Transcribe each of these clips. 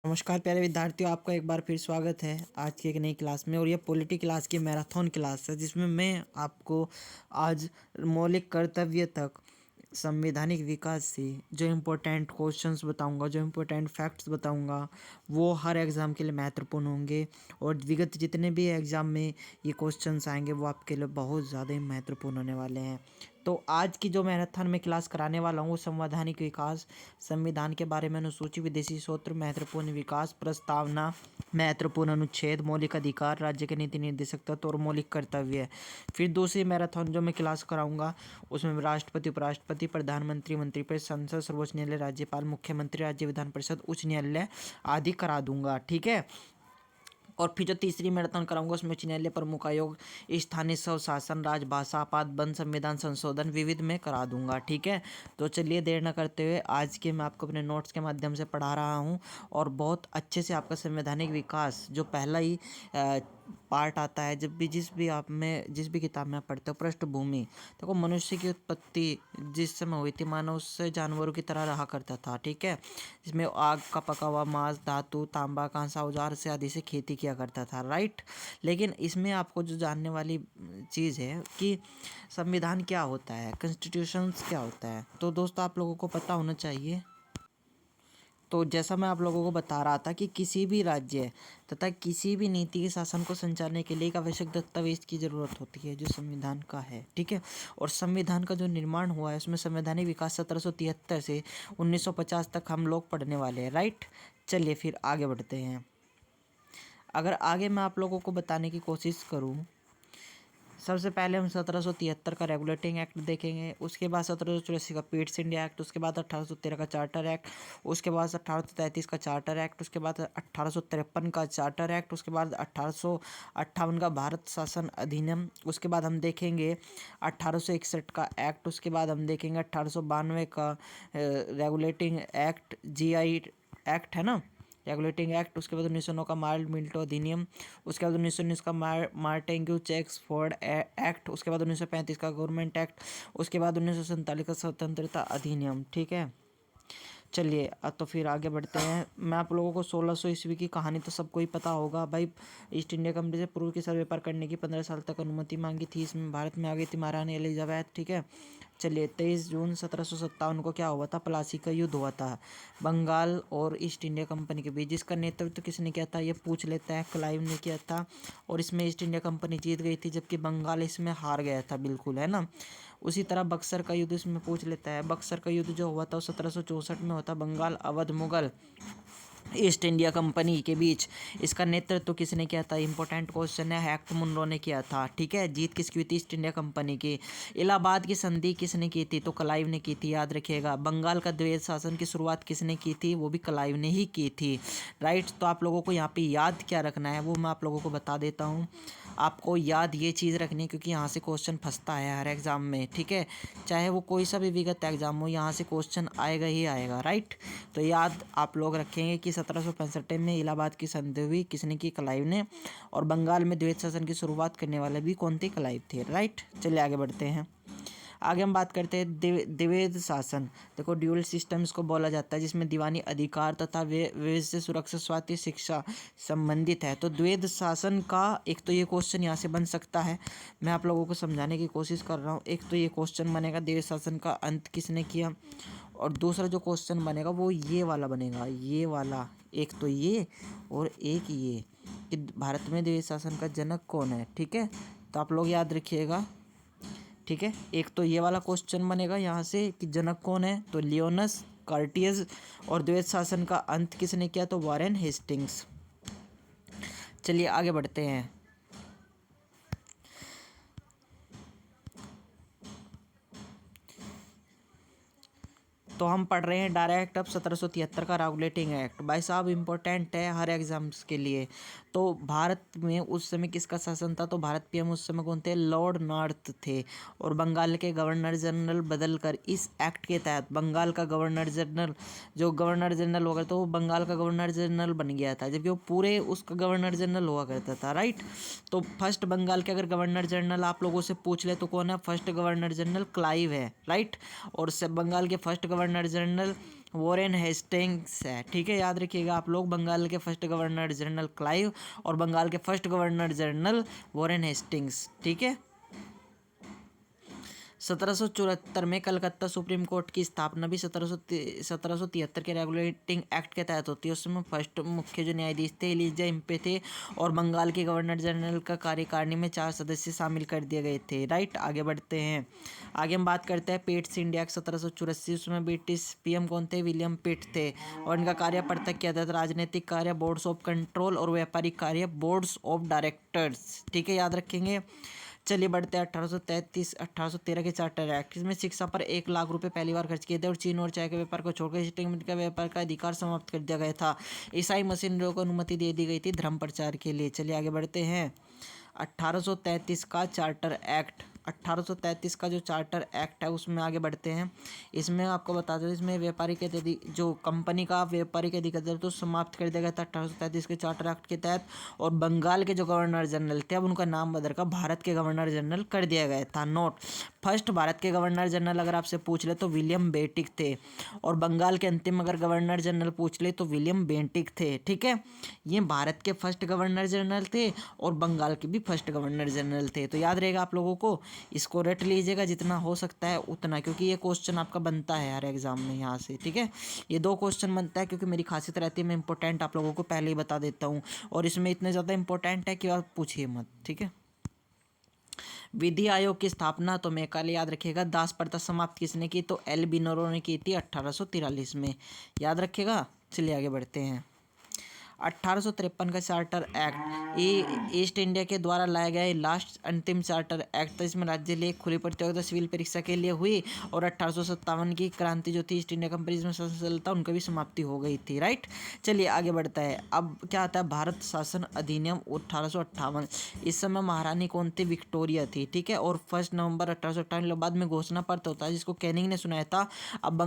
नमस्कार प्यारे विद्यार्थियों, आपका एक बार फिर स्वागत है आज की एक नई क्लास में। और ये पॉलिटी क्लास की मैराथन क्लास है जिसमें मैं आपको आज मौलिक कर्तव्य तक संवैधानिक विकास से जो इम्पोर्टेंट क्वेश्चंस बताऊंगा, जो इम्पोर्टेंट फैक्ट्स बताऊंगा, वो हर एग्ज़ाम के लिए महत्वपूर्ण होंगे। और विगत जितने भी एग्ज़ाम में ये क्वेश्चंस आएंगे वो आपके लिए बहुत ज़्यादा ही महत्वपूर्ण होने वाले हैं। तो आज की जो मैराथन में क्लास कराने वाला हूँ वो संवैधानिक विकास, संविधान के बारे में अनुसूची, विदेशी सूत्र, महत्वपूर्ण विकास प्रस्तावना, महत्वपूर्ण अनुच्छेद, मौलिक अधिकार, राज्य के नीति निर्देशक तत्व और मौलिक कर्तव्य है। फिर दूसरी मैराथन जो मैं क्लास कराऊंगा उसमें राष्ट्रपति, उपराष्ट्रपति, प्रधानमंत्री, मंत्रिपरिषद, संसद, सर्वोच्च न्यायालय, राज्यपाल, मुख्यमंत्री, राज्य विधान परिषद, उच्च न्यायालय आदि करा दूंगा। ठीक है। और फिर जो तीसरी मैराथन कराऊंगा उसमें उच्च न्यायालय, प्रमुख आयोग, स्थानीय स्वशासन, राजभाषा, आपात बंद, संविधान संशोधन विविध में करा दूंगा। ठीक है। तो चलिए देर न करते हुए आज के मैं आपको अपने नोट्स के माध्यम से पढ़ा रहा हूँ और बहुत अच्छे से आपका संवैधानिक विकास जो पहला ही पार्ट आता है, जब भी जिस भी किताब में आप पढ़ते हो, पृष्ठभूमि देखो, मनुष्य की उत्पत्ति जिस समय हुई थी मानव उससे जानवरों की तरह रहा करता था। ठीक है। इसमें आग का पका हुआ मांस, धातु, तांबा, कांसा, औजार से आदि से खेती किया करता था। राइट। लेकिन इसमें आपको जो जानने वाली चीज़ है कि संविधान क्या होता है, कॉन्स्टिट्यूशंस क्या होता है, तो दोस्तों आप लोगों को पता होना चाहिए। तो जैसा मैं आप लोगों को बता रहा था कि किसी भी राज्य तथा किसी भी नीति के शासन को संचालने के लिए एक आवश्यक दस्तावेज की ज़रूरत होती है जो संविधान का है। ठीक है। और संविधान का जो निर्माण हुआ है उसमें संवैधानिक विकास 1773 से 1950 तक हम लोग पढ़ने वाले हैं। राइट। चलिए फिर आगे बढ़ते हैं। अगर आगे मैं आप लोगों को बताने की कोशिश करूँ, सबसे पहले हम 1773 का रेगुलेटिंग एक्ट देखेंगे, उसके बाद 1784 का पीट्स इंडिया एक्ट, उसके बाद 1813 का चार्टर एक्ट, उसके बाद 1833 का चार्टर एक्ट, उसके बाद 1853 का चार्टर एक्ट, उसके बाद 1858 का भारत शासन अधिनियम, उसके बाद हम देखेंगे 1861 का एक्ट, उसके बाद हम देखेंगे 1892 का रेगुलेटिंग एक्ट, GI एक्ट है ना, रेगुलेटिंग एक्ट, उसके बाद 1909 का मार्ल मिल्टो अधिनियम, उसके बाद 1919 का मार्टेंग्यू चेक्सफोर्ड एक्ट, उसके बाद 1935 का गवर्नमेंट एक्ट, उसके बाद 1947 का स्वतंत्रता अधिनियम। ठीक है। चलिए अब तो फिर आगे बढ़ते हैं। मैं आप लोगों को 1600 ईस्वी की कहानी तो सबको ही पता होगा भाई। ईस्ट इंडिया कंपनी से पूर्व की सर व्यापार करने की 15 साल तक अनुमति मांगी थी। इसमें भारत में आ गई थी महारानी एलिजाबेथ। ठीक है। चलिए 23 जून 1757 को क्या हुआ था, प्लासी का युद्ध हुआ था बंगाल और ईस्ट इंडिया कंपनी के बीच, जिसका नेतृत्व किसने किया था ये पूछ लेता है, क्लाइव ने किया था। और इसमें ईस्ट इंडिया कंपनी जीत गई थी जबकि बंगाल इसमें हार गया था, बिल्कुल है ना। उसी तरह बक्सर का युद्ध इसमें पूछ लेता है। बक्सर का युद्ध जो हुआ था वो 1764 में होता, Bengal, Awadh, Mughal, East India Company के बीच। इसका नेतृत्व किसने किया था, इंपॉर्टेंट क्वेश्चन है, हैक्ट मुनरो ने किया था। ठीक है। जीत किसकी हुई थी, ईस्ट इंडिया कंपनी की। इलाहाबाद की संधि किसने की थी, तो क्लाइव ने की थी, याद रखिएगा। बंगाल का द्वैध शासन की शुरुआत किसने की थी, वो भी क्लाइव ने ही की थी। राइट। तो आप लोगों को यहाँ पे याद क्या रखना है वो मैं आप लोगों को बता देता हूँ। आपको याद ये चीज़ रखनी है क्योंकि यहाँ से क्वेश्चन फंसता है हर एग्ज़ाम में। ठीक है। चाहे वो कोई सा भी विगत एग्जाम हो, यहाँ से क्वेश्चन आएगा ही आएगा। राइट। तो याद आप लोग रखेंगे कि 1765 में इलाहाबाद की संधि हुई, किसने की, क्लाइव ने। और बंगाल में द्वैध शासन की शुरुआत करने वाले भी कौन थे, क्लाइव थे। राइट। चलिए आगे बढ़ते हैं। आगे हम बात करते हैं द्वैध शासन। देखो ड्यूअल सिस्टम इसको बोला जाता है जिसमें दीवानी अधिकार तथा व्यवस्था, सुरक्षा, स्वास्थ्य, शिक्षा संबंधित है। तो द्वैध शासन का एक तो ये क्वेश्चन यहाँ से बन सकता है, मैं आप लोगों को समझाने की कोशिश कर रहा हूँ। एक तो ये क्वेश्चन बनेगा द्वैध शासन का अंत किसने किया, और दूसरा जो क्वेश्चन बनेगा वो ये वाला बनेगा, ये वाला। एक तो ये और एक ये कि भारत में द्वैध शासन का जनक कौन है। ठीक है। तो आप लोग याद रखिएगा। ठीक है। एक तो ये वाला क्वेश्चन बनेगा यहाँ से कि जनक कौन है, तो लियोनस कार्टियस। और द्वैध शासन का अंत किसने किया, तो वॉरेन हेस्टिंग्स। चलिए आगे बढ़ते हैं। तो हम पढ़ रहे हैं डायरेक्ट अब 1773 का रेगुलेटिंग एक्ट। भाई साहब इंपॉर्टेंट है हर एग्जाम्स के लिए। तो भारत में उस समय किसका शासन था, तो भारत पीएम उस समय कौन थे, लॉर्ड नॉर्थ थे। और बंगाल के गवर्नर जनरल बदल कर इस एक्ट के तहत बंगाल का गवर्नर जनरल, जो गवर्नर जनरल होगा तो वो बंगाल का गवर्नर जनरल बन गया था, जबकि वो पूरे उसका गवर्नर जनरल हुआ करता था। राइट। तो फर्स्ट बंगाल के अगर गवर्नर जनरल आप लोगों से पूछ ले तो कौन है, फर्स्ट गवर्नर जनरल क्लाइव है। राइट। और बंगाल के first governor general Warren Hastings है। ठीक है, याद रखिएगा आप लोग, बंगाल के फर्स्ट गवर्नर जनरल क्लाइव और बंगाल के first governor general Warren Hastings. ठीक है। 1774 में कलकत्ता सुप्रीम कोर्ट की स्थापना भी 1773 के रेगुलेटिंग एक्ट के तहत होती है। उसमें फर्स्ट मुख्य जो न्यायाधीश थे एलिजा इम्पे थे और बंगाल के गवर्नर जनरल का कार्यकारिणी में 4 सदस्य शामिल कर दिए गए थे। राइट, आगे बढ़ते हैं। आगे हम बात करते हैं पेट्स इंडिया एक्ट 1784। उसमें ब्रिटिश पीएम कौन थे? विलियम पिट थे और इनका कार्य पृथक किया था। राजनीतिक कार्य बोर्ड्स ऑफ कंट्रोल और व्यापारिक कार्य बोर्ड्स ऑफ डायरेक्टर्स। ठीक है, याद रखेंगे। चलिए बढ़ते हैं 1813 के चार्टर एक्ट। इसमें शिक्षा पर 1 लाख रुपए पहली बार खर्च किए थे और चीन और चाय के व्यापार को छोड़कर स्टील मिल का व्यापार का अधिकार समाप्त कर दिया गया था। ईसाई मशीनरियों को अनुमति दे दी गई थी धर्म प्रचार के लिए। चलिए आगे बढ़ते हैं। 1833 का चार्टर एक्ट। 1833 का जो चार्टर एक्ट है उसमें आगे बढ़ते हैं। इसमें आपको बता दें, इसमें व्यापारिक जो कंपनी का व्यापारिक अधिकार तो समाप्त कर दिया गया था 1833 के चार्टर एक्ट के तहत। और बंगाल के जो गवर्नर जनरल थे अब उनका नाम बदलकर भारत के गवर्नर जनरल कर दिया गया था। नोट, फर्स्ट भारत के गवर्नर जनरल अगर आपसे पूछ ले तो विलियम बेंटिक थे और बंगाल के अंतिम अगर गवर्नर जनरल पूछ ले तो विलियम बेंटिक थे। ठीक है, ये भारत के फर्स्ट गवर्नर जनरल थे और बंगाल के भी फर्स्ट गवर्नर जनरल थे। तो याद रहेगा आप लोगों को, इसको रट लीजिएगा जितना हो सकता है उतना, क्योंकि ये क्वेश्चन आपका बनता है हर एग्जाम में यहाँ से। ठीक है, ये 2 क्वेश्चन बनता है क्योंकि मेरी खासियत रहती है मैं इंपॉर्टेंट आप लोगों को पहले ही बता देता हूँ और इसमें इतने ज़्यादा इंपॉर्टेंट है कि आप पूछिए मत। ठीक है। विधि आयोग की स्थापना तो मैकाले याद रखिएगा। दास प्रथा समाप्त किसने की? तो एल बिनोरो ने की थी 1843 में। याद रखिएगा। चलिए आगे बढ़ते हैं। 1853 का चार्टर एक्ट ईस्ट इंडिया के द्वारा लाया गया लास्ट अंतिम चार्टर एक्ट था। इसमें राज्य लेख खुली प्रतियोगिता सिविल परीक्षा के लिए हुई और 1857 की क्रांति जो थी ईस्ट इंडिया कंपनी में संचालित उनकी भी समाप्ति हो गई थी। राइट, चलिए आगे बढ़ता है। अब क्या आता है? भारत शासन अधिनियम 1858। इस समय महारानी कौन थी? विक्टोरिया थी। ठीक है, और 1 नवंबर 1858 बाद में घोषणा पत्र होता है जिसको कैनिंग ने सुनाया था। अब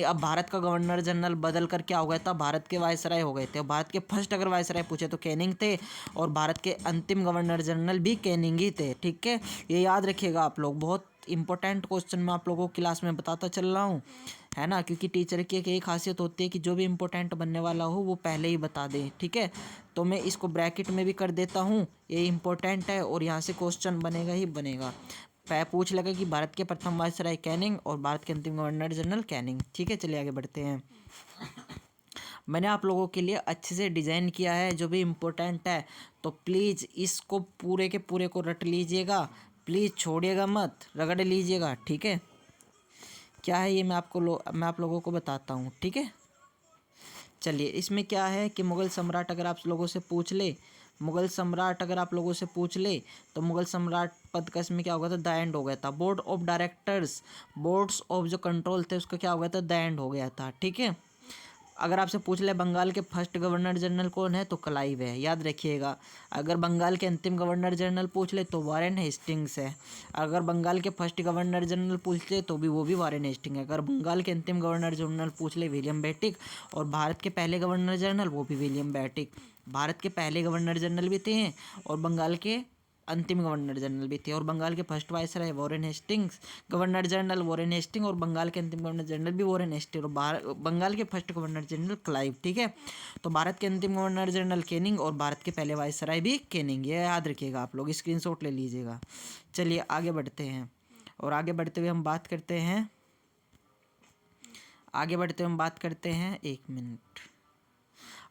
अब भारत का गवर्नर जनरल बदल कर क्या हो गया था? भारत के वायसराय हो गए थे। भारत के फर्स्ट अगर वायसराय पूछे तो कैनिंग थे और भारत के अंतिम गवर्नर जनरल भी कैनिंग ही थे। ठीक है, ये याद रखिएगा आप लोग, बहुत इंपॉर्टेंट क्वेश्चन मैं आप लोगों को क्लास में बताता चल रहा हूँ, है ना, क्योंकि टीचर की एक यही खासियत होती है कि जो भी इंपॉर्टेंट बनने वाला हो वो पहले ही बता दें। ठीक है, तो मैं इसको ब्रैकेट में भी कर देता हूँ, ये इंपॉर्टेंट है और यहाँ से क्वेश्चन बनेगा ही बनेगा। पूछ लगा कि भारत के प्रथम वायसराय कैनिंग और भारत के अंतिम गवर्नर जनरल कैनिंग। ठीक है, चलिए आगे बढ़ते हैं। मैंने आप लोगों के लिए अच्छे से डिज़ाइन किया है जो भी इम्पोर्टेंट है, तो प्लीज़ इसको पूरे के पूरे को रट लीजिएगा, प्लीज़ छोड़िएगा मत, रगड़ लीजिएगा। ठीक है, क्या है ये मैं आप लोगों को बताता हूँ। ठीक है, चलिए इसमें क्या है कि मुगल सम्राट अगर आप लोगों से पूछ ले तो मुगल सम्राट पद का इसमें क्या हो गया था? द एंड हो गया था। Board of directors, boards of जो कंट्रोल थे उसका क्या हो गया था? द एंड हो गया था। ठीक है, अगर आपसे पूछ ले बंगाल के फर्स्ट गवर्नर जनरल कौन है तो क्लाइव है, याद रखिएगा। अगर बंगाल के अंतिम गवर्नर जनरल पूछ ले तो वॉरेन हेस्टिंग्स है। अगर बंगाल के फर्स्ट गवर्नर जनरल पूछ ले तो भी वो भी वॉरेन हेस्टिंग है। अगर बंगाल के अंतिम गवर्नर जनरल पूछ ले विलियम बेंटिक और भारत के पहले गवर्नर जनरल वो भी विलियम बेंटिक। भारत के पहले गवर्नर जनरल भी थे और बंगाल के अंतिम गवर्नर जनरल भी थे। और बंगाल के first viceroy Warren Hastings, governor general Warren Hasting और बंगाल के अंतिम गवर्नर जनरल भी वॉरेन हेस्टिंग और बंगाल के फर्स्ट गवर्नर जनरल क्लाइव। ठीक है, तो भारत के अंतिम गवर्नर जनरल कैनिंग और भारत के पहले वायसराय भी कैनिंग, ये याद रखिएगा आप लोग, स्क्रीनशॉट ले लीजिएगा। चलिए आगे बढ़ते हैं और आगे बढ़ते हुए हम बात करते हैं 1 मिनट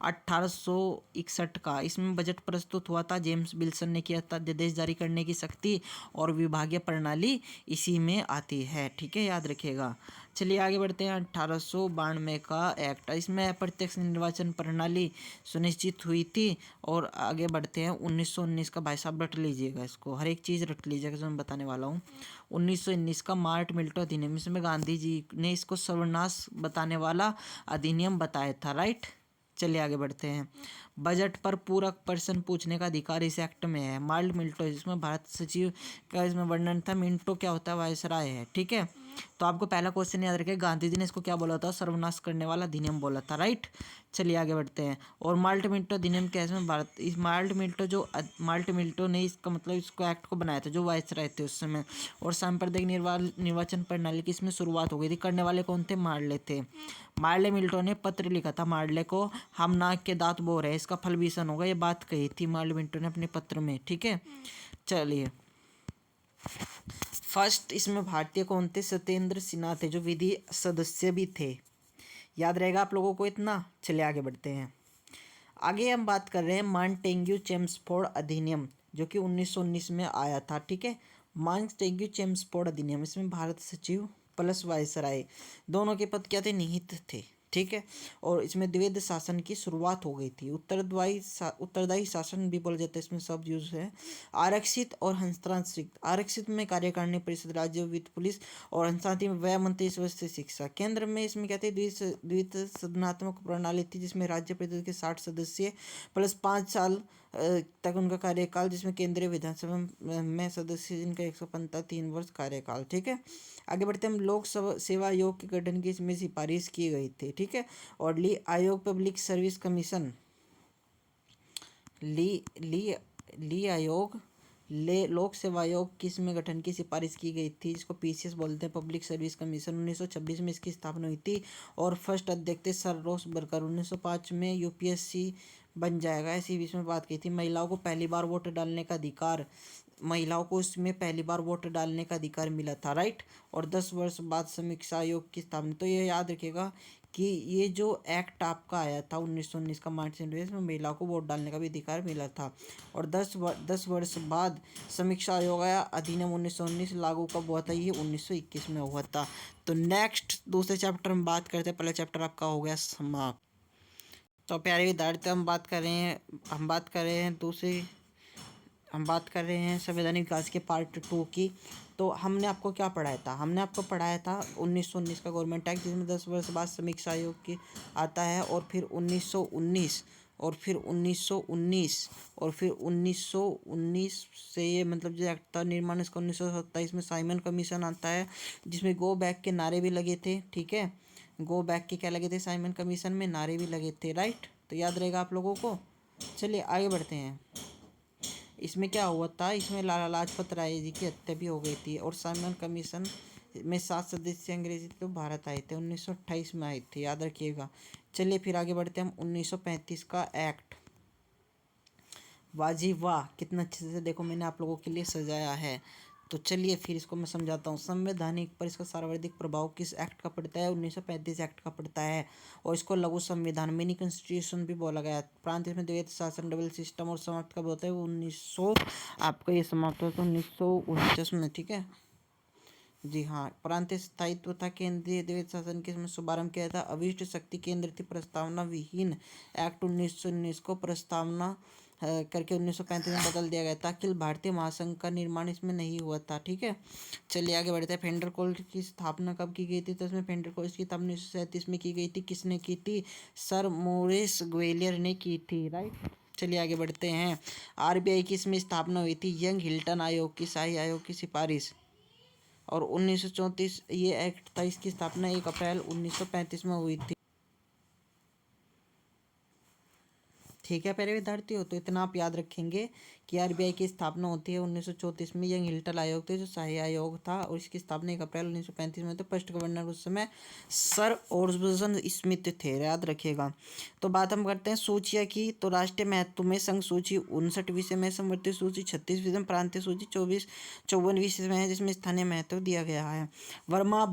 1861 का। इसमें बजट प्रस्तुत हुआ था, जेम्स विल्सन ने किया था। अध्यादेश जारी करने की शक्ति और विभागीय प्रणाली इसी में आती है। ठीक है, याद रखिएगा। चलिए आगे बढ़ते हैं 1892 का एक्ट। इसमें अप्रत्यक्ष निर्वाचन प्रणाली सुनिश्चित हुई थी। और आगे बढ़ते हैं 1919 का। भाई साहब रट लीजिएगा इसको, हर एक चीज़ रट लीजिएगा जो मैं बताने वाला हूँ। 1919 का मार्ट मिल्टो अधिनियम, इसमें गांधी जी ने इसको सर्वनाश बताने वाला अधिनियम बताया था। राइट, चलिए आगे बढ़ते हैं। बजट पर पूरक प्रश्न पूछने का अधिकार इस एक्ट में है। मार्ट मिल्टो, जिसमें भारत सचिव का इसमें वर्णन था। मिंटो क्या होता है? वायसराय है। ठीक है, तो आपको पहला क्वेश्चन याद रखें, गांधी जी ने इसको क्या बोला था, सर्वनाश करने वाला अधिनियम बोला था, राइट। चलिए आगे बढ़ते हैं। और माल्ट मिंटो अधिनियम क्या है इसमें, भारत इस माल्ट मिंटो ने इसका मतलब इसको एक्ट को बनाया था, जो वायसराय थे उस समय। और सांप्रदायिक निर्वाचन प्रणाली की इसमें शुरुआत हो गई थी। करने वाले कौन थे, मार्ले थे। मार्ले मिल्टो ने पत्र लिखा था मार्ले को, हम नाक के दांत बो रहे हैं, इसका फल भीषण होगा, ये बात कही थी मार्ले मिल्टो ने अपने पत्र में, ठीक है। चलिए फर्स्ट इसमें भारतीय कौन थे, सत्येंद्र सिन्हा थे, जो विधि सदस्य भी थे। याद रहेगा आप लोगों को इतना। चलिए आगे बढ़ते हैं। आगे हम बात कर रहे हैं मॉन्टेग्यू चेम्सफोर्ड अधिनियम, जो कि 1919 में आया था, ठीक है। मॉन्टेग्यू चेम्सफोर्ड अधिनियम, इसमें भारत सचिव प्लस वायसराय दोनों के पद क्या थे, निहित थे, ठीक है। और इसमें द्वैध शासन की शुरुआत हो गई थी। उत्तरदायी शासन भी बोला जाता है, इसमें शब्द यूज है। आरक्षित और हस्तांतरित, आरक्षित में कार्यकारिणी परिषद, राज्य वित्त पुलिस, और हस्तांतरित में व्यय मंत्री, स्वास्थ्य शिक्षा। केंद्र में इसमें क्या थे, द्वित सदनात्मक प्रणाली थी, जिसमें राज्य परिषद के 60 सदस्य प्लस 5 साल तक उनका कार्यकाल, जिसमें केंद्रीय विधानसभा में सदस्य जिनका 153 वर्ष कार्यकाल, ठीक है। आगे बढ़ते हम लोक सेवा आयोग के गठन की इसमें सिफारिश की गई थी, ठीक है। और ली आयोग पब्लिक सर्विस कमीशन, ली आयोग लोक सेवा आयोग की इसमें गठन की सिफारिश की गई थी, जिसको पीसीएस बोलते हैं, पब्लिक सर्विस कमीशन। 1926 में इसकी स्थापना हुई थी। और फर्स्ट अध्यक्ष थे सर रोस बर्कर। 1905 में यूपीएससी बन जाएगा, ऐसी भी इसमें बात की थी। महिलाओं को पहली बार वोट डालने का अधिकार, महिलाओं को इसमें पहली बार वोट डालने का अधिकार मिला था, राइट। और 10 वर्ष बाद समीक्षा आयोग की स्थापना। तो ये याद रखिएगा कि ये जो एक्ट आपका आया था 1919 का मार्च में महिलाओं को वोट डालने का भी अधिकार मिला था। और 10 वर्ष बाद समीक्षा आयोग आया। अधिनियम 1919 लागू कब हुआ था, ये 1921 में हुआ था। तो नेक्स्ट दूसरे चैप्टर में बात करते हैं। पहला चैप्टर आपका हो गया समाप्त। तो प्यारे विद्यार्थी हम बात कर रहे हैं संवैधानिक विकास के पार्ट 2 की। तो हमने आपको क्या पढ़ाया था, हमने आपको पढ़ाया था 1919 का गवर्नमेंट एक्ट, जिसमें 10 वर्ष बाद समीक्षा आयोग की आता है। और फिर 1919 और फिर 1919 से ये मतलब जो एक्ट था निर्माण इसका 1927 में साइमन कमीशन आता है, जिसमें गो बैक के नारे भी लगे थे, ठीक है। गो बैक के क्या लगे थे, साइमन कमीशन में नारे भी लगे थे, राइट। तो याद रहेगा आप लोगों को। चलिए आगे बढ़ते हैं। इसमें क्या हुआ था, इसमें लाला लाजपत राय जी की हत्या भी हो गई थी। और साइमन कमीशन में 7 सदस्य अंग्रेजी थे, तो भारत आए थे, 1928 में आए थे, याद रखिएगा। चलिए फिर आगे बढ़ते हैं हम। 1935 का एक्ट, वाजी वाह, कितना अच्छे से देखो मैंने आप लोगों के लिए सजाया है। तो चलिए फिर इसको मैं समझाता हूँ। संवैधानिक पर इसका सर्वाधिक प्रभाव किस एक्ट का पड़ता है, 1935 एक्ट का पड़ता है। और इसको लघु संविधान मिनी कॉन्स्टिट्यूशन भी बोला गया है। प्रांत इसमें द्वैत शासन डबल सिस्टम। और समाप्त कब होता है, वो 1900 आपका ये समाप्त होता है 1949 में, ठीक है। जी हाँ, प्रांतीय स्थायित्व था, केंद्रीय द्वैत शासन के इसमें शुभारंभ किया था। अविष्ट शक्ति केंद्र थी, प्रस्तावना विहीन एक्ट 1919 को प्रस्तावना करके 1935 में बदल दिया गया था। अखिल भारतीय महासंघ का निर्माण इसमें नहीं हुआ था, ठीक है। चलिए आगे बढ़ते हैं। फेडरल कोर्ट की स्थापना कब की गई थी, तो इसमें फेडरल कोर्ट की स्थापना 1937 में की गई थी। किसने की थी, सर मोरिस ग्वेलियर ने की थी, राइट। चलिए आगे बढ़ते हैं। आरबीआई की इसमें स्थापना हुई थी, यंग हिल्टन आयोग की शाही आयोग की सिफारिश। और 1934 ये एक्ट था, इसकी स्थापना 1 अप्रैल 1935 में हुई थी, ठीक है। प्यारे विद्यार्थी हो, तो इतना आप याद रखेंगे कि आरबीआई की स्थापना होती है 1934 में। यंग हिल्टन आयोग थे, जो शाही आयोग था, और इसकी स्थापना 1 अप्रैल 1935 में। तो फर्स्ट गवर्नर उस समय सर ओरजन स्मिथ थे, याद रखिएगा। तो बात हम करते हैं सूचिया की। तो राष्ट्रीय महत्व में संघ सूची 59वीं में, समवर्ती सूची 36वीं में, प्रांतीय सूची 54वीं में है, जिसमें स्थानीय महत्व दिया गया है। वर्मा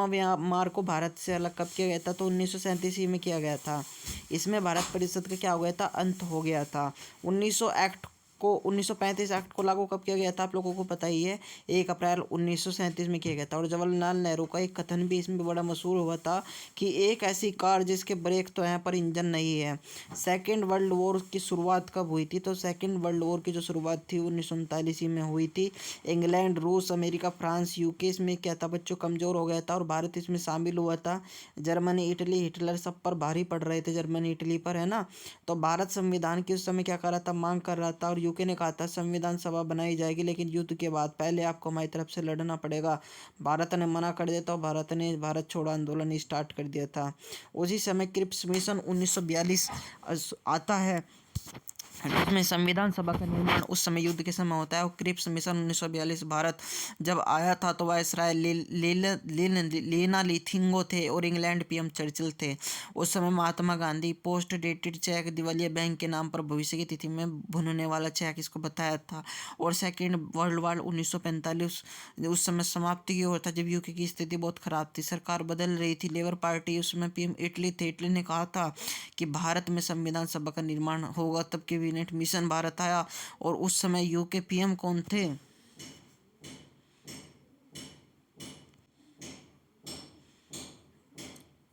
म्यांमार को भारत से अलग कब किया गया था, तो 1937 में किया गया था। इसमें भारत परिषद का क्या हो गया था, अंत हो गया था। 1935 एक्ट को लागू कब किया गया था, आप लोगों को पता ही है, 1 अप्रैल 1937 में किया गया था। और जवाहरलाल नेहरू का एक कथन भी इसमें बड़ा मशहूर हुआ था कि एक ऐसी कार जिसके ब्रेक तो हैं पर इंजन नहीं है। सेकेंड वर्ल्ड वॉर की शुरुआत कब हुई थी, तो सेकेंड वर्ल्ड वॉर की जो शुरुआत थी 1939 में हुई थी। इंग्लैंड, रूस, अमेरिका, फ्रांस, यूके इसमें क्या था बच्चों, कमज़ोर हो गया था, और भारत इसमें शामिल हुआ था। जर्मनी, इटली, हिटलर सब पर भारी पड़ रहे थे, जर्मनी इटली पर, है ना। तो भारत संविधान की उस समय क्या कर रहा था, मांग कर रहा था। और यूके यूके ने कहा था संविधान सभा बनाई जाएगी, लेकिन युद्ध के बाद पहले आपको हमारी तरफ से लड़ना पड़ेगा। भारत ने मना कर दिया था और भारत ने भारत छोड़ो आंदोलन स्टार्ट कर दिया था। उसी समय क्रिप्स मिशन 1942 आता है, जिसमें संविधान सभा का निर्माण उस समय युद्ध के समय होता है। और क्रिप्स मिशन 1942 भारत जब आया था तो वायसराय लेना लिथिंगो थे और इंग्लैंड पीएम चर्चिल थे। उस समय Mahatma Gandhi post dated cheque दिवालिया बैंक के नाम पर भविष्य की तिथि में भुनने वाला चेक इसको बताया था। और सेकेंड वर्ल्ड वार 1945 उस समय समाप्ति की ओर था, जब यूके की स्थिति बहुत खराब थी, सरकार बदल रही थी। लेबर पार्टी उसमें पीएम इटली थे। इटली ने कहा था कि भारत में संविधान सभा का निर्माण होगा, तब कैबिनेट मिशन भारत आया। और उस समय यूके पीएम कौन थे?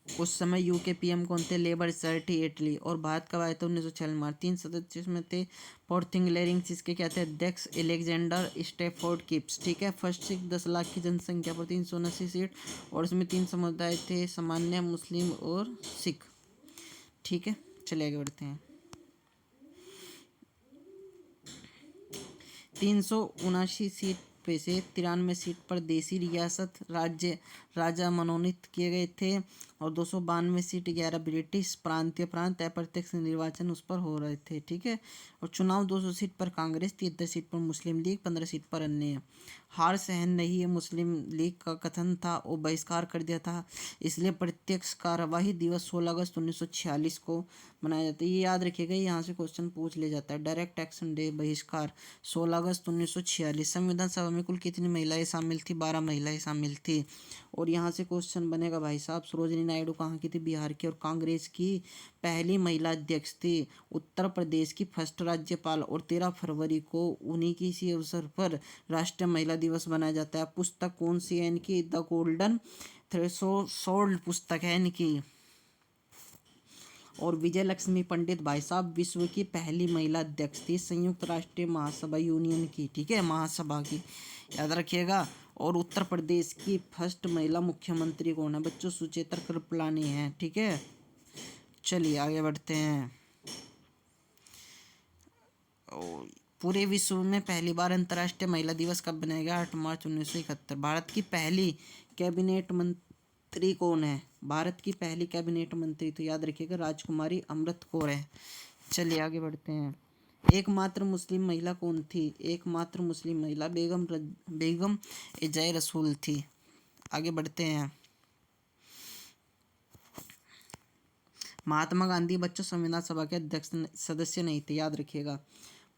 उस समय यूके पीएम कौन थे? Labour party Italy. और भारत कब आया था? 1946 में। 3 सदस्य में थे पोर्थिंगलेरिंग्स, इसके क्या थे अध्यक्ष? Alexander Stafford Cripps. ठीक है। फर्स्ट सिख 10 लाख की जनसंख्या पर 379 सीट, और इसमें 3 समुदाय थे, सामान्य, मुस्लिम और सिख। ठीक है, चलिए आगे बढ़ते हैं। 379 सीट पे से 93 सीट पर देसी रियासत राज्य राजा मनोनीत किए गए थे, और 292 सीट 11 ब्रिटिश प्रांतीय प्रांत अप्रत्यक्ष निर्वाचन उस पर हो रहे थे। ठीक है। और चुनाव 200 सीट पर कांग्रेस, 73 सीट पर मुस्लिम लीग, 15 सीट पर अन्य। हार सहन नहीं है मुस्लिम लीग का कथन था, वो बहिष्कार कर दिया था, इसलिए प्रत्यक्ष कार्यवाही दिवस 16 अगस्त 1946 को मनाया जाता है। ये याद रखिएगा, यहाँ से क्वेश्चन पूछ लिया जाता है। डायरेक्ट एक्शन डे बहिष्कार 16 अगस्त 1946। संविधान सभा में कुल कितनी महिलाएं शामिल थी? 12 महिलाएं शामिल थी। और यहाँ से क्वेश्चन बनेगा भाई साहब, सरोजिनी नायडू कहाँ की थी? बिहार की, और कांग्रेस की पहली महिला अध्यक्ष थी। उत्तर प्रदेश की फर्स्ट राज्यपाल, और 13 फरवरी को उन्हीं की इसी अवसर पर राष्ट्रीय महिला दिवस मनाया जाता है। पुस्तक कौन सी है इनकी? द गोल्डन थ्रेशोल्ड पुस्तक है इनकी। और विजय लक्ष्मी पंडित भाई साहब विश्व की पहली महिला अध्यक्ष थी संयुक्त राष्ट्रीय महासभा यूनियन की। ठीक है, महासभा की, याद रखिएगा। और उत्तर प्रदेश की फर्स्ट महिला मुख्यमंत्री कौन है बच्चों? सुचेता कृपलानी है। ठीक है, चलिए आगे बढ़ते हैं। पूरे विश्व में पहली बार अंतर्राष्ट्रीय महिला दिवस कब बनाया गया? 8 मार्च 1971। भारत की पहली कैबिनेट मंत्री कौन है? भारत की पहली कैबिनेट मंत्री तो याद रखिएगा राजकुमारी अमृत कौर है। चलिए आगे बढ़ते हैं। एकमात्र मुस्लिम महिला कौन थी? एकमात्र मुस्लिम महिला बेगम एजाज रसूल थी। आगे बढ़ते हैं। महात्मा गांधी बच्चों संविधान सभा के अध्यक्ष सदस्य नहीं थे, याद रखिएगा।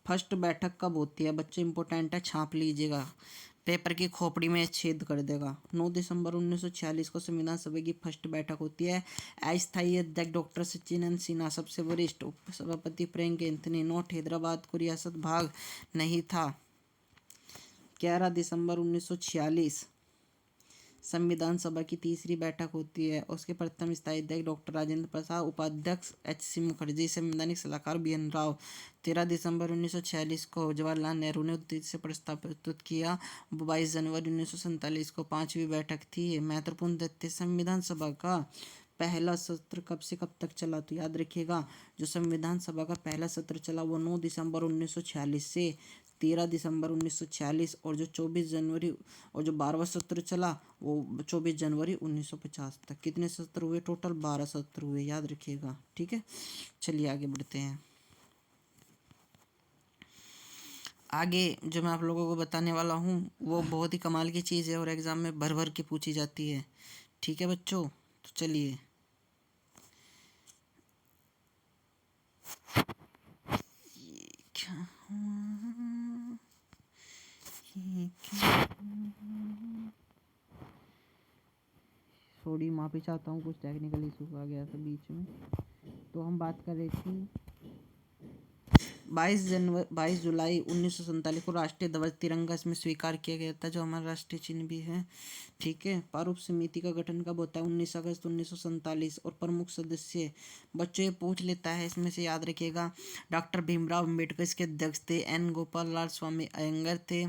फर्स्ट बैठक कब होती है बच्चों? इंपॉर्टेंट है, छाप लीजिएगा, पेपर की खोपड़ी में छेद कर देगा। 9 दिसंबर 1946 को संविधान सभा की फर्स्ट बैठक होती है। अस्थायी अध्यक्ष डॉक्टर सचिन सिन्हा, सबसे वरिष्ठ उपसभापति फ्रैंक एंथनी। नोट, हैदराबाद को रियासत भाग नहीं था। 11 दिसंबर 1946 संविधान सभा की तीसरी बैठक होती है। उसके प्रथम स्थायी अध्यक्ष डॉक्टर राजेंद्र प्रसाद, उपाध्यक्ष एच.सी. मुखर्जी, संवैधानिक सलाहकार बी.एन. राव। 13 दिसंबर 1946 को जवाहरलाल नेहरू ने उत्तेजित से प्रस्ताव प्रस्तुत किया। 22 जनवरी 1947 को पांचवी बैठक थी। महत्वपूर्ण तथ्य, संविधान सभा का पहला सत्र कब से कब तक चला? तो याद रखिएगा, जो संविधान सभा का पहला सत्र चला वो 9 दिसंबर 1946 से 13 दिसंबर 1946, और जो 24 जनवरी और जो 12वां सत्र चला वो 24 जनवरी 1950 तक। कितने सत्र हुए? टोटल 12 सत्र हुए, याद रखिएगा। ठीक है, चलिए आगे बढ़ते हैं। आगे जो मैं आप लोगों को बताने वाला हूँ वो बहुत ही कमाल की चीज़ है और एग्ज़ाम में भर भर के पूछी जाती है। ठीक है बच्चों, तो चलिए थोड़ी माफ़ी चाहता हूँ, कुछ टेक्निकल इशू आ गया था बीच में। तो हम बात कर रहे थे 22 जुलाई 1947 को राष्ट्रीय ध्वज तिरंगा इसमें स्वीकार किया गया था, जो हमारा राष्ट्रीय चिन्ह भी है। ठीक है। प्रारूप समिति का गठन कब होता है? 19 अगस्त 1947। और प्रमुख सदस्य बच्चों ये पूछ लेता है, इसमें से याद रखिएगा डॉक्टर भीमराव अम्बेडकर इसके अध्यक्ष थे, एन गोपाल लाल स्वामी अयंगर थे,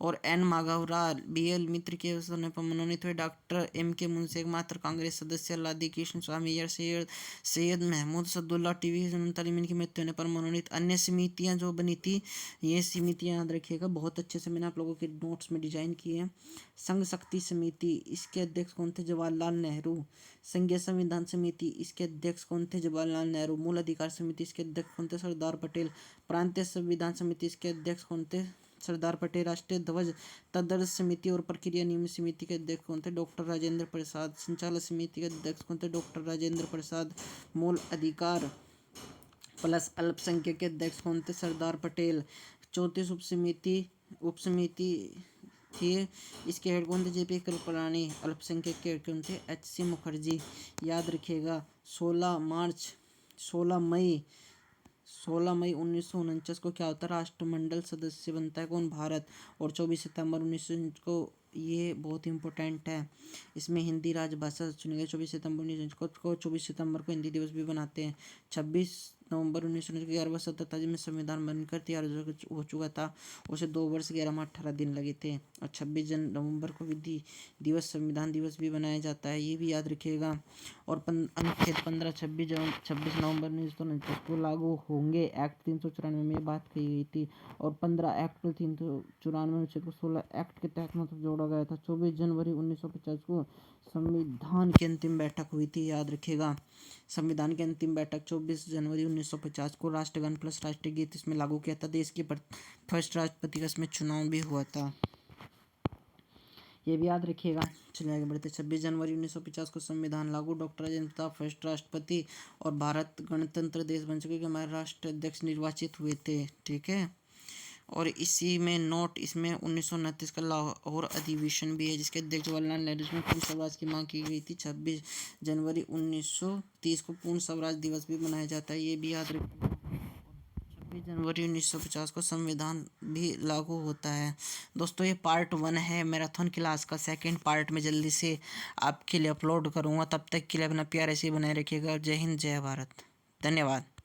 और एन माधवराव बी.एल. मित्र के समय पर मनोनीत हुए। डॉक्टर एम के मुंशी एकमात्र कांग्रेस सदस्य, लादी कृष्ण स्वामी अय्यर, सैयद महमूद सदुल्ला, टीवी तालीम इनकी मृत्यु होने पर मनोनीत। अन्य समितियां जो बनी थी, ये समितियां याद रखिएगा, बहुत अच्छे से मैंने आप लोगों के नोट्स में डिजाइन किए हैं। संघ शक्ति समिति, इसके अध्यक्ष कौन थे? जवाहरलाल नेहरू। संघीय संविधान समिति, इसके अध्यक्ष कौन थे? जवाहरलाल नेहरू। मूल अधिकार समिति, इसके अध्यक्ष कौन थे? सरदार पटेल। प्रांतीय संविधान समिति, इसके अध्यक्ष कौन थे? सरदार पटेल। राष्ट्रीय ध्वज तदर्थ समिति और प्रक्रिया नियम समिति के अध्यक्ष कौन थे? डॉक्टर राजेंद्र प्रसाद। संचालक समिति के अध्यक्ष कौन थे? डॉक्टर राजेंद्र प्रसाद। मूल अधिकार प्लस अल्पसंख्यक के अध्यक्ष कौन थे? सरदार पटेल। 34 उपसमिति थी, इसके हेड कौन थे? जेपी कृपलानी। अल्पसंख्यक के हेड कौन थे? एच.सी. मुखर्जी। याद रखिएगा 16 मई 1949 को क्या होता है? राष्ट्रमंडल सदस्य बनता है कौन? भारत। और 24 सितंबर 1949 को, ये बहुत इंपॉर्टेंट है, इसमें हिंदी राजभाषा चुनी गई। 24 सितंबर को हिंदी दिवस भी बनाते हैं। 26 नवंबर 1949 को 11वां स्वतंत्रता में संविधान बनकर तैयार हो चुका था, उसे 2 वर्ष 11 माह 18 दिन लगे थे। और 26 नवंबर को विधि दिवस, संविधान दिवस भी बनाया जाता है, ये भी याद रखिएगा। और अनुच्छेद 15 26 नवंबर 1949 को लागू होंगे। एक्ट 394 में बात कही गई थी। और 15 एक्ट 394 अनुच्छेद को 16 एक्ट के तहत मतलब जोड़ा गया था। 24 जनवरी 1950 को संविधान की अंतिम बैठक हुई थी, याद रखिएगा। संविधान की अंतिम बैठक 24 जनवरी 1950 को राष्ट्रगान प्लस राष्ट्रीय गीत इसमें लागू किया था। देश के फर्स्ट राष्ट्रपति का इसमें चुनाव भी हुआ था, ये भी याद रखिएगा। चलिए आगे बढ़ते। 26 जनवरी 1950 को संविधान लागू, डॉक्टर राजेंद्र प्रसाद फर्स्ट राष्ट्रपति, और भारत गणतंत्र देश बन चुके, हमारे राष्ट्र अध्यक्ष निर्वाचित हुए थे, ठीक है। और इसी में नोट, इसमें 1929 का लाहौर अधिवेशन भी है, जिसके अध्यक्ष जवाहरलाल नेहरू, जिसमें पूर्ण स्वराज की मांग की गई थी। 26 जनवरी 1930 को पूर्ण स्वराज दिवस भी मनाया जाता है, ये भी याद रखिएगा। 26 जनवरी 1950 को संविधान भी लागू होता है। दोस्तों ये पार्ट 1 है मैराथन क्लास का। सेकंड पार्ट में जल्दी से आपके लिए अपलोड करूँगा, तब तक के लिए अपना प्यार ऐसे ही बनाए रखिएगा। जय हिंद, जय भारत, धन्यवाद।